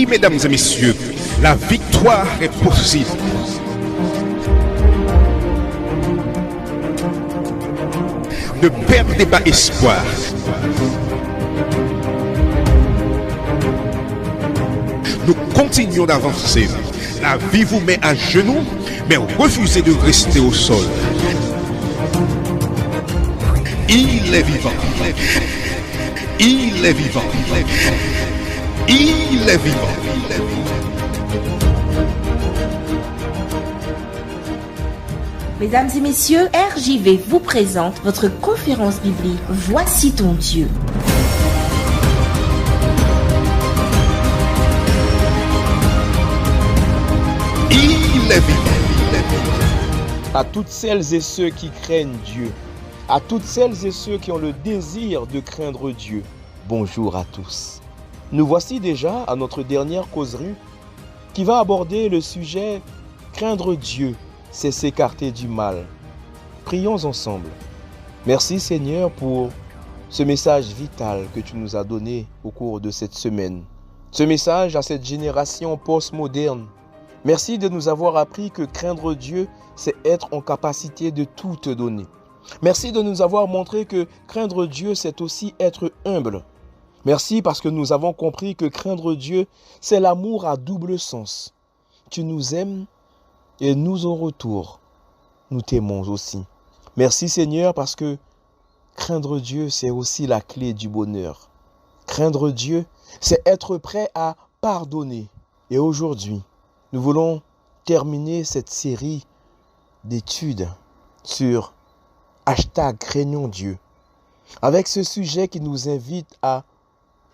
Oui, mesdames et messieurs, la victoire est possible. Ne perdez pas espoir. Nous continuons d'avancer. La vie vous met à genoux, mais refusez de rester au sol. Il est vivant. Il est vivant. Il est vivant. Mesdames et messieurs, RJV vous présente votre conférence biblique Voici ton Dieu. Il est vivant. À toutes celles et ceux qui craignent Dieu, à toutes celles et ceux qui ont le désir de craindre Dieu, bonjour à tous. Nous voici déjà à notre dernière causerie qui va aborder le sujet « Craindre Dieu, c'est s'écarter du mal ». Prions ensemble. Merci Seigneur pour ce message vital que tu nous as donné au cours de cette semaine. Ce message à cette génération postmoderne. Merci de nous avoir appris que craindre Dieu, c'est être en capacité de tout te donner. Merci de nous avoir montré que craindre Dieu, c'est aussi être humble. Merci parce que nous avons compris que craindre Dieu, c'est l'amour à double sens. Tu nous aimes et nous en retour, nous t'aimons aussi. Merci Seigneur parce que craindre Dieu, c'est aussi la clé du bonheur. Craindre Dieu, c'est être prêt à pardonner. Et aujourd'hui, nous voulons terminer cette série d'études sur #craignons Dieu avec ce sujet qui nous invite à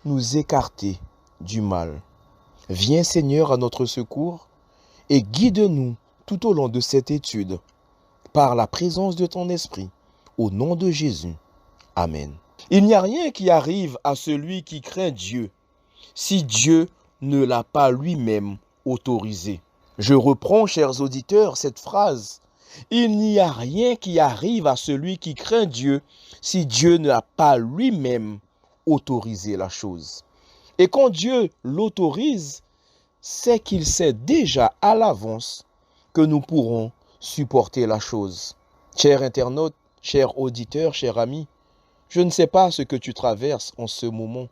nous écarter du mal. Viens Seigneur à notre secours et guide-nous tout au long de cette étude par la présence de ton esprit au nom de Jésus. Amen. Il n'y a rien qui arrive à celui qui craint Dieu si Dieu ne l'a pas lui-même autorisé. Je reprends, chers auditeurs, cette phrase. Il n'y a rien qui arrive à celui qui craint Dieu si Dieu n'a pas lui-même autorisé la chose. Et quand Dieu l'autorise, c'est qu'il sait déjà à l'avance que nous pourrons supporter la chose. Chers internautes, chers auditeurs, chers amis, je ne sais pas ce que tu traverses en ce moment.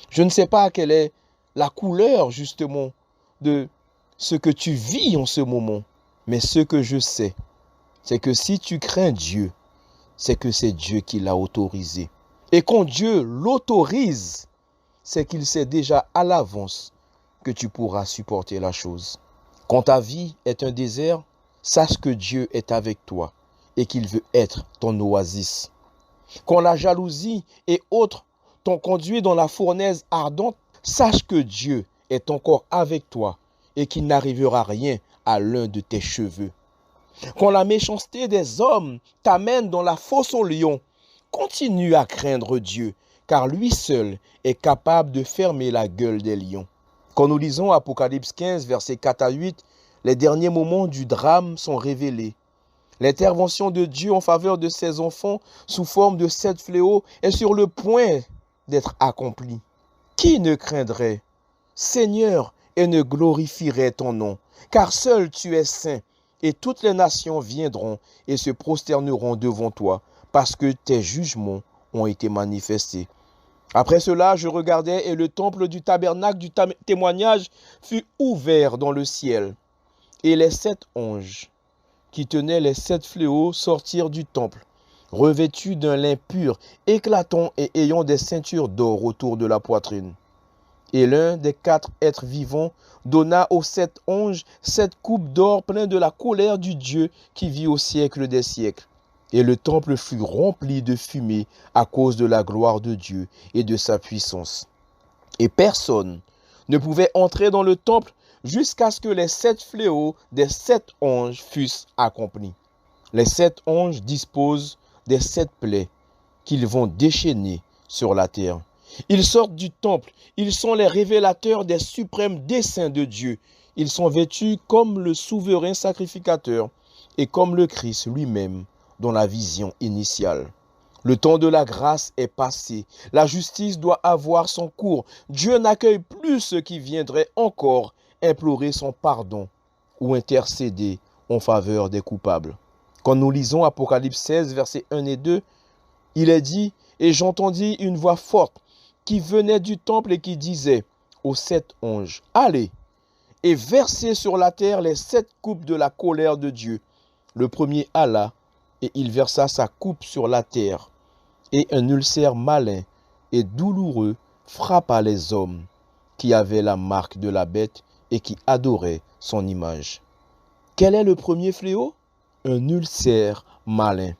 Je ne sais pas quelle est la couleur justement de ce que tu vis en ce moment. Mais ce que je sais, c'est que si tu crains Dieu, c'est que c'est Dieu qui l'a autorisé. Et quand Dieu l'autorise, c'est qu'il sait déjà à l'avance que tu pourras supporter la chose. Quand ta vie est un désert, sache que Dieu est avec toi et qu'il veut être ton oasis. Quand la jalousie et autres t'ont conduit dans la fournaise ardente, sache que Dieu est encore avec toi et qu'il n'arrivera rien à l'un de tes cheveux. Quand la méchanceté des hommes t'amène dans la fosse aux lions, continue à craindre Dieu, car lui seul est capable de fermer la gueule des lions. Quand nous lisons Apocalypse 15, versets 4 à 8, les derniers moments du drame sont révélés. L'intervention de Dieu en faveur de ses enfants sous forme de 7 fléaux est sur le point d'être accomplie. Qui ne craindrait, Seigneur, et ne glorifierait ton nom, car seul tu es saint, et toutes les nations viendront et se prosterneront devant toi, parce que tes jugements ont été manifestés. Après cela, je regardais et le temple du tabernacle du témoignage fut ouvert dans le ciel. Et les 7 anges qui tenaient les 7 fléaux sortirent du temple, revêtus d'un lin pur, éclatant et ayant des ceintures d'or autour de la poitrine. Et l'un des 4 êtres vivants donna aux 7 anges 7 coupes d'or pleines de la colère du Dieu qui vit au siècle des siècles. Et le temple fut rempli de fumée à cause de la gloire de Dieu et de sa puissance. Et personne ne pouvait entrer dans le temple jusqu'à ce que les 7 fléaux des 7 anges fussent accomplis. Les 7 anges disposent des 7 plaies qu'ils vont déchaîner sur la terre. Ils sortent du temple, ils sont les révélateurs des suprêmes desseins de Dieu. Ils sont vêtus comme le souverain sacrificateur et comme le Christ lui-même dans la vision initiale. Le temps de la grâce est passé. La justice doit avoir son cours. Dieu n'accueille plus ceux qui viendraient encore implorer son pardon ou intercéder en faveur des coupables. Quand nous lisons Apocalypse 16, versets 1 et 2, il est dit « Et j'entendis une voix forte qui venait du temple et qui disait aux 7 anges, « Allez, et versez sur la terre les 7 coupes de la colère de Dieu. » Le premier alla, et il versa sa coupe sur la terre. Et un ulcère malin et douloureux frappa les hommes qui avaient la marque de la bête et qui adoraient son image. Quel est le premier fléau? Un ulcère malin.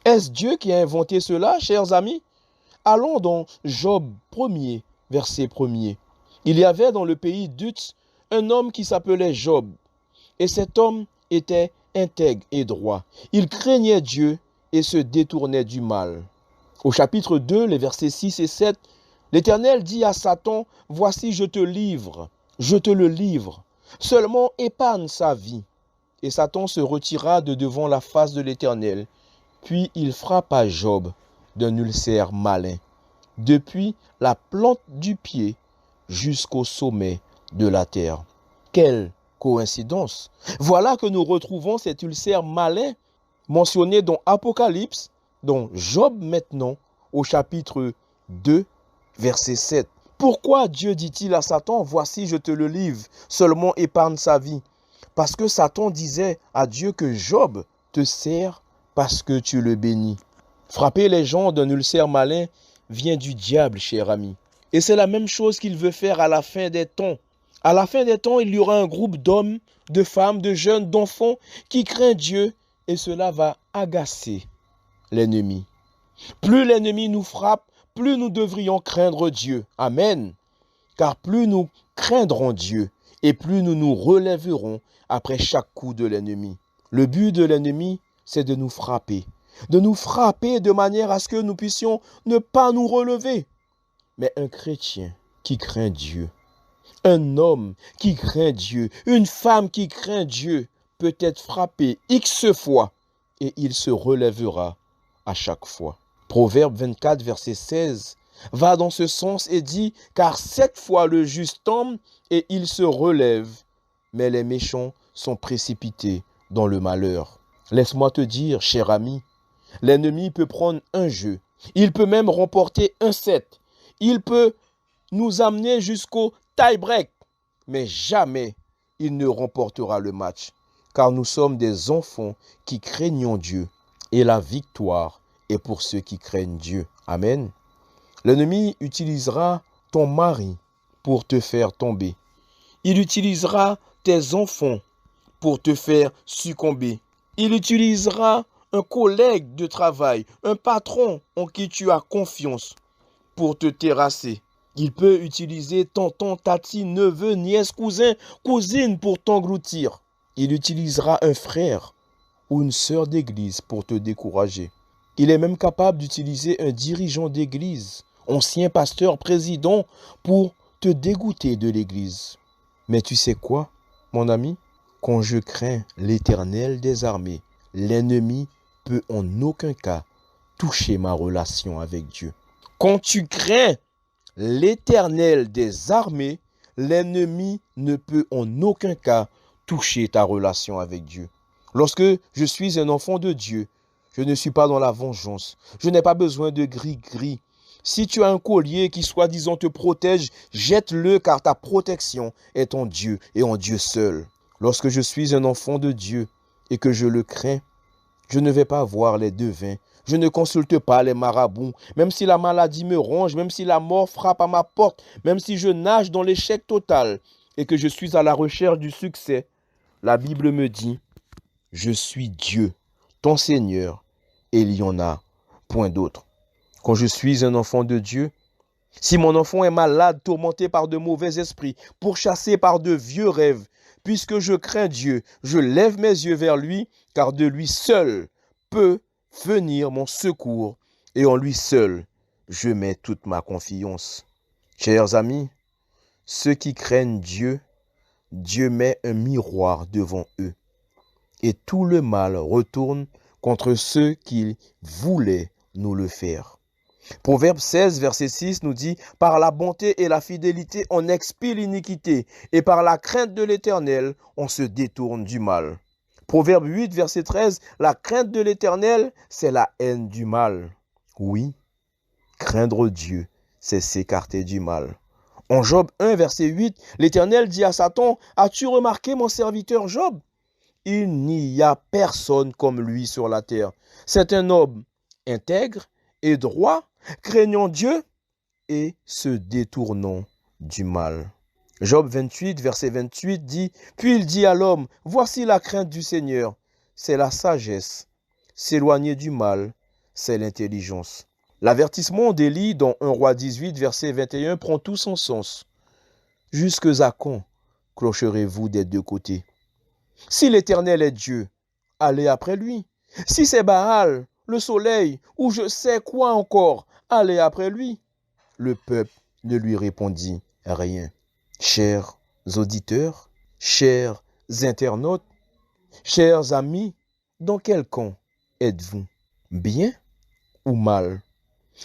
Est-ce Dieu qui a inventé cela, chers amis? Allons dans Job 1er, verset 1er. Il y avait dans le pays d'Uz un homme qui s'appelait Job. Et cet homme était intègre et droit. Il craignait Dieu et se détournait du mal. Au chapitre 2, les versets 6 et 7, l'Éternel dit à Satan, « Voici, je te le livre. Seulement épargne sa vie. » Et Satan se retira de devant la face de l'Éternel. Puis il frappa Job d'un ulcère malin, depuis la plante du pied jusqu'au sommet de la terre. Quelle coïncidence! Voilà que nous retrouvons cet ulcère malin mentionné dans Apocalypse, dans Job maintenant, au chapitre 2, verset 7. Pourquoi Dieu dit-il à Satan, « Voici, je te le livre, seulement épargne sa vie » ? Parce que Satan disait à Dieu que Job te sert parce que tu le bénis. Frapper les gens d'un ulcère malin vient du diable, cher ami. Et c'est la même chose qu'il veut faire à la fin des temps. À la fin des temps, il y aura un groupe d'hommes, de femmes, de jeunes, d'enfants qui craignent Dieu et cela va agacer l'ennemi. Plus l'ennemi nous frappe, plus nous devrions craindre Dieu. Amen. Car plus nous craindrons Dieu et plus nous nous relèverons après chaque coup de l'ennemi. Le but de l'ennemi, c'est de nous frapper de manière à ce que nous puissions ne pas nous relever. Mais un chrétien qui craint Dieu, un homme qui craint Dieu, une femme qui craint Dieu peut être frappé X fois et il se relèvera à chaque fois. Proverbe 24, verset 16 va dans ce sens et dit « Car 7 fois le juste tombe et il se relève, mais les méchants sont précipités dans le malheur. » Laisse-moi te dire, cher ami, l'ennemi peut prendre un jeu, il peut même remporter un set, il peut nous amener jusqu'au tie-break, mais jamais il ne remportera le match, car nous sommes des enfants qui craignons Dieu et la victoire est pour ceux qui craignent Dieu. Amen. L'ennemi utilisera ton mari pour te faire tomber. Il utilisera tes enfants pour te faire succomber. Il utilisera un collègue de travail, un patron en qui tu as confiance pour te terrasser. Il peut utiliser tonton, tati, neveu, nièce, cousin, cousine pour t'engloutir. Il utilisera un frère ou une sœur d'église pour te décourager. Il est même capable d'utiliser un dirigeant d'église, ancien pasteur, président, pour te dégoûter de l'église. Mais tu sais quoi, mon ami? Quand je crains l'Éternel des armées, l'ennemi peut en aucun cas toucher ma relation avec Dieu. Quand tu crains l'Éternel des armées, l'ennemi ne peut en aucun cas toucher ta relation avec Dieu. Lorsque je suis un enfant de Dieu, je ne suis pas dans la vengeance. Je n'ai pas besoin de gris-gris. Si tu as un collier qui soi-disant te protège, jette-le car ta protection est en Dieu et en Dieu seul. Lorsque je suis un enfant de Dieu et que je le crains, je ne vais pas voir les devins. Je ne consulte pas les marabouts. Même si la maladie me ronge, même si la mort frappe à ma porte, même si je nage dans l'échec total et que je suis à la recherche du succès, la Bible me dit, je suis Dieu, ton Seigneur, et il y en a point d'autre. Quand je suis un enfant de Dieu, si mon enfant est malade, tourmenté par de mauvais esprits, pourchassé par de vieux rêves, puisque je crains Dieu, je lève mes yeux vers lui, car de lui seul peut venir mon secours, et en lui seul, je mets toute ma confiance. Chers amis, ceux qui craignent Dieu, Dieu met un miroir devant eux, et tout le mal retourne contre ceux qui voulaient nous le faire. Proverbe 16, verset 6 nous dit « Par la bonté et la fidélité, on expie l'iniquité, et par la crainte de l'Éternel, on se détourne du mal. » Proverbe 8, verset 13 « La crainte de l'Éternel, c'est la haine du mal. » Oui, craindre Dieu, c'est s'écarter du mal. En Job 1, verset 8, l'Éternel dit à Satan « As-tu remarqué mon serviteur Job ? Il n'y a personne comme lui sur la terre. C'est un homme intègre et droit, craignant Dieu et se détournant du mal. » Job 28, verset 28 dit « Puis il dit à l'homme, voici la crainte du Seigneur, c'est la sagesse. S'éloigner du mal, c'est l'intelligence. » L'avertissement d'Élie dans 1 Roi 18, verset 21 prend tout son sens. « Jusque à quand clocherez-vous des deux côtés? Si l'Éternel est Dieu, allez après lui. Si c'est Baal, le soleil, ou je sais quoi encore, allez après lui. » Le peuple ne lui répondit rien. Chers auditeurs, chers internautes, chers amis, dans quel camp êtes-vous? Bien ou mal?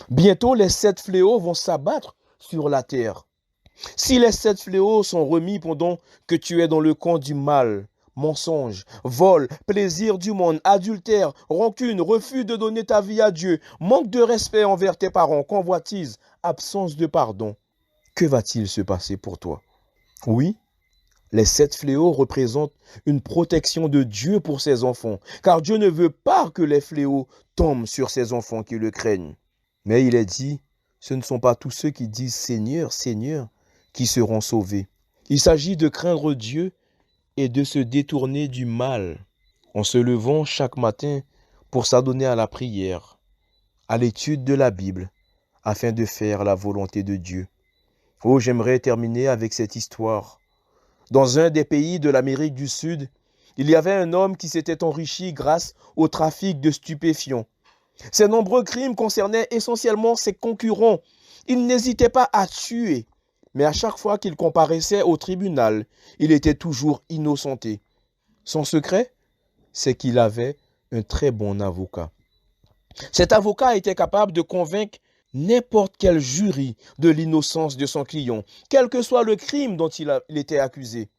Bientôt les 7 fléaux vont s'abattre sur la terre. Si les 7 fléaux sont remis pendant que tu es dans le camp du mal, mensonge, vol, plaisir du monde, adultère, rancune, refus de donner ta vie à Dieu, manque de respect envers tes parents, convoitise, absence de pardon, que va-t-il se passer pour toi? Oui, les 7 fléaux représentent une protection de Dieu pour ses enfants, car Dieu ne veut pas que les fléaux tombent sur ses enfants qui le craignent. Mais il est dit, ce ne sont pas tous ceux qui disent Seigneur, Seigneur, qui seront sauvés. Il s'agit de craindre Dieu et de se détourner du mal en se levant chaque matin pour s'adonner à la prière, à l'étude de la Bible, afin de faire la volonté de Dieu. Oh, j'aimerais terminer avec cette histoire. Dans un des pays de l'Amérique du Sud, il y avait un homme qui s'était enrichi grâce au trafic de stupéfiants. Ses nombreux crimes concernaient essentiellement ses concurrents. Il n'hésitait pas à tuer, mais à chaque fois qu'il comparaissait au tribunal, il était toujours innocenté. Son secret, c'est qu'il avait un très bon avocat. Cet avocat était capable de convaincre n'importe quel jury de l'innocence de son client, quel que soit le crime dont il était accusé.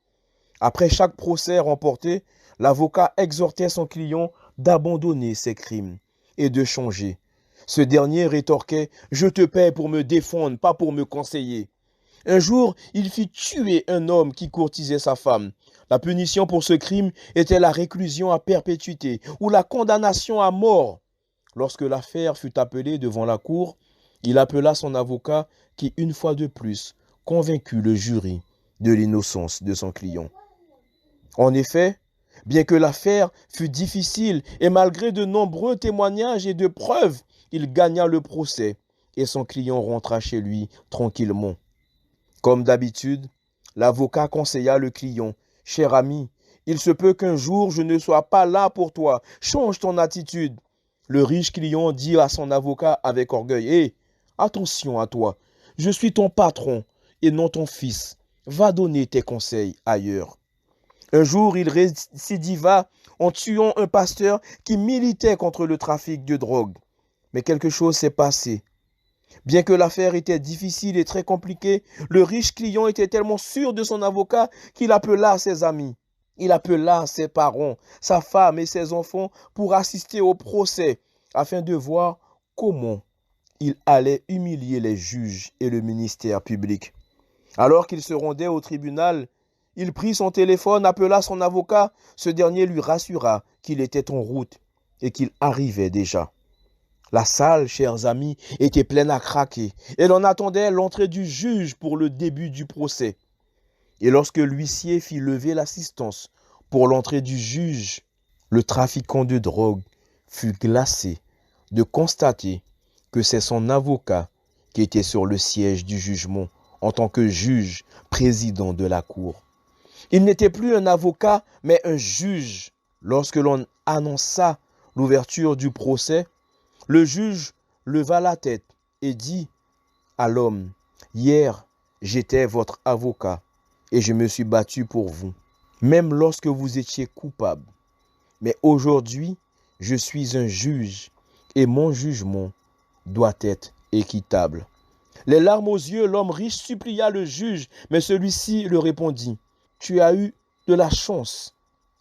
Après chaque procès remporté, l'avocat exhortait son client d'abandonner ses crimes et de changer. Ce dernier rétorquait « Je te paie pour me défendre, pas pour me conseiller. » Un jour, il fit tuer un homme qui courtisait sa femme. La punition pour ce crime était la réclusion à perpétuité ou la condamnation à mort. Lorsque l'affaire fut appelée devant la cour, il appela son avocat qui, une fois de plus, convaincut le jury de l'innocence de son client. En effet, bien que l'affaire fût difficile et malgré de nombreux témoignages et de preuves, il gagna le procès et son client rentra chez lui tranquillement. Comme d'habitude, l'avocat conseilla le client « Cher ami, il se peut qu'un jour je ne sois pas là pour toi. Change ton attitude. » Le riche client dit à son avocat avec orgueil « Hé, attention à toi, je suis ton patron et non ton fils. Va donner tes conseils ailleurs. » Un jour, il récidiva en tuant un pasteur qui militait contre le trafic de drogue. Mais quelque chose s'est passé. Bien que l'affaire était difficile et très compliquée, le riche client était tellement sûr de son avocat qu'il appela ses amis. Il appela ses parents, sa femme et ses enfants pour assister au procès afin de voir comment il allait humilier les juges et le ministère public. Alors qu'il se rendait au tribunal, il prit son téléphone, appela son avocat. Ce dernier lui rassura qu'il était en route et qu'il arrivait déjà. La salle, chers amis, était pleine à craquer et l'on attendait l'entrée du juge pour le début du procès. Et lorsque l'huissier fit lever l'assistance pour l'entrée du juge, le trafiquant de drogue fut glacé de constater que c'est son avocat qui était sur le siège du jugement en tant que juge président de la cour. Il n'était plus un avocat, mais un juge. Lorsque l'on annonça l'ouverture du procès, le juge leva la tête et dit à l'homme, « Hier, j'étais votre avocat et je me suis battu pour vous, même lorsque vous étiez coupable. Mais aujourd'hui, je suis un juge et mon jugement doit être équitable. Les larmes aux yeux, l'homme riche supplia le juge, mais celui-ci le répondit, « Tu as eu de la chance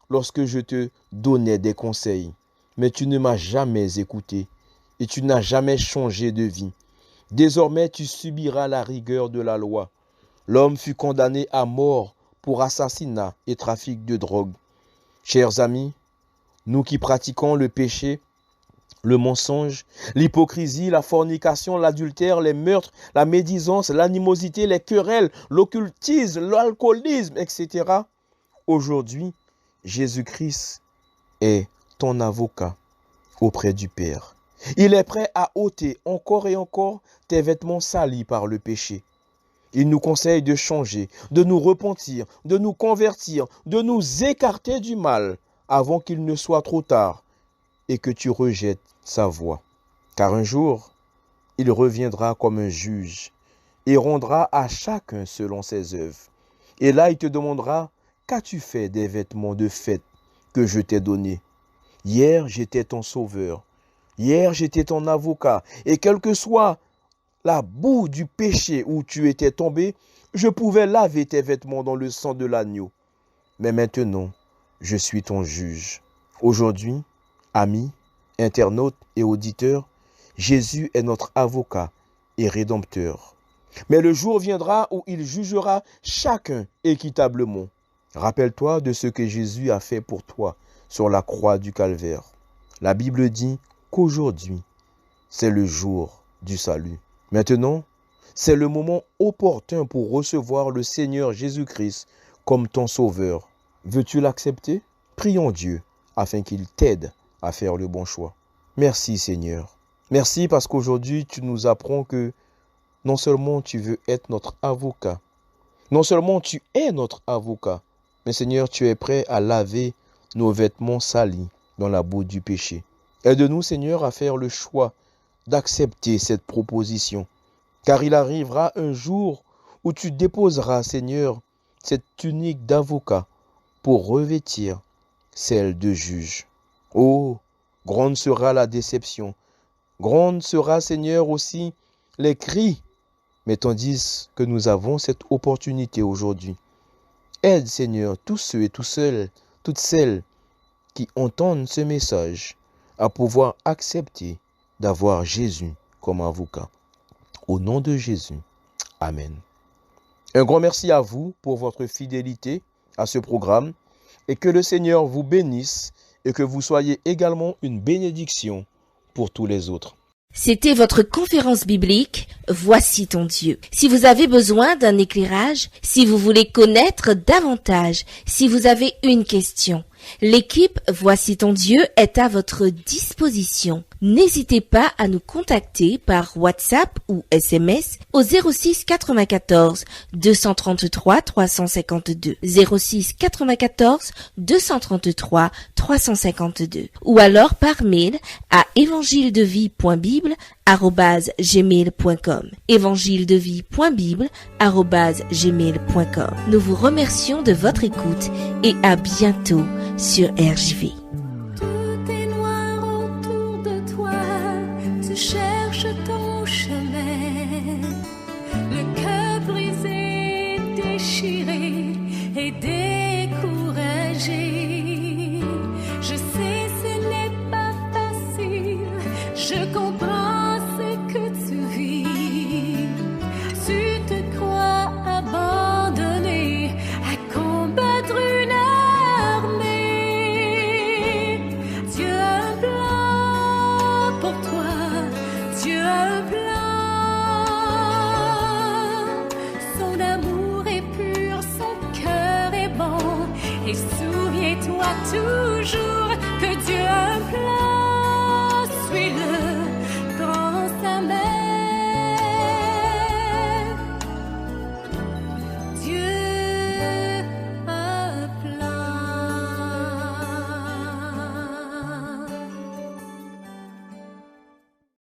lorsque je te donnais des conseils, mais tu ne m'as jamais écouté et tu n'as jamais changé de vie. Désormais, tu subiras la rigueur de la loi. » L'homme fut condamné à mort pour assassinat et trafic de drogue. Chers amis, nous qui pratiquons le péché, le mensonge, l'hypocrisie, la fornication, l'adultère, les meurtres, la médisance, l'animosité, les querelles, l'occultisme, l'alcoolisme, etc. Aujourd'hui, Jésus-Christ est ton avocat auprès du Père. Il est prêt à ôter encore et encore tes vêtements salis par le péché. Il nous conseille de changer, de nous repentir, de nous convertir, de nous écarter du mal avant qu'il ne soit trop tard et que tu rejettes sa voix. Car un jour, il reviendra comme un juge et rendra à chacun selon ses œuvres. Et là, il te demandera, qu'as-tu fait des vêtements de fête que je t'ai donnés? Hier, j'étais ton sauveur. Hier, j'étais ton avocat. Et quelle que soit la boue du péché où tu étais tombé, je pouvais laver tes vêtements dans le sang de l'agneau. Mais maintenant, je suis ton juge. Aujourd'hui, amis, internautes et auditeurs, Jésus est notre avocat et rédempteur. Mais le jour viendra où il jugera chacun équitablement. Rappelle-toi de ce que Jésus a fait pour toi sur la croix du Calvaire. La Bible dit qu'aujourd'hui, c'est le jour du salut. Maintenant, c'est le moment opportun pour recevoir le Seigneur Jésus-Christ comme ton sauveur. Veux-tu l'accepter? Prions Dieu afin qu'il t'aide à faire le bon choix. Merci Seigneur. Merci parce qu'aujourd'hui, tu nous apprends que non seulement tu veux être notre avocat, non seulement tu es notre avocat, mais Seigneur, tu es prêt à laver nos vêtements salis dans la boue du péché. Aide-nous Seigneur à faire le choix d'accepter cette proposition, car il arrivera un jour où tu déposeras, Seigneur, cette tunique d'avocat pour revêtir celle de juge. Oh, grande sera la déception, grande sera, Seigneur, aussi les cris, mais tandis que nous avons cette opportunité aujourd'hui. Aide, Seigneur, tous ceux et toutes celles qui entendent ce message à pouvoir accepter d'avoir Jésus comme avocat. Au nom de Jésus, Amen. Un grand merci à vous pour votre fidélité à ce programme et que le Seigneur vous bénisse et que vous soyez également une bénédiction pour tous les autres. C'était votre conférence biblique « Voici ton Dieu ». Si vous avez besoin d'un éclairage, si vous voulez connaître davantage, si vous avez une question, l'équipe « Voici ton Dieu » est à votre disposition. N'hésitez pas à nous contacter par WhatsApp ou SMS au 06 94 233 352 06 94 233 352 ou alors par mail à evangiledevie.bible@gmail.com evangiledevie.bible@gmail.com. Nous vous remercions de votre écoute et à bientôt sur RJV. Cherche ton chemin, le cœur brisé, déchiré et découragé. Je sais ce n'est pas facile, je comprends ce que tu vis. Tu te crois abandonné à combattre une armée. Dieu a un plan pour toi. Dieu a un plan, son amour est pur, son cœur est bon, et souviens-toi toujours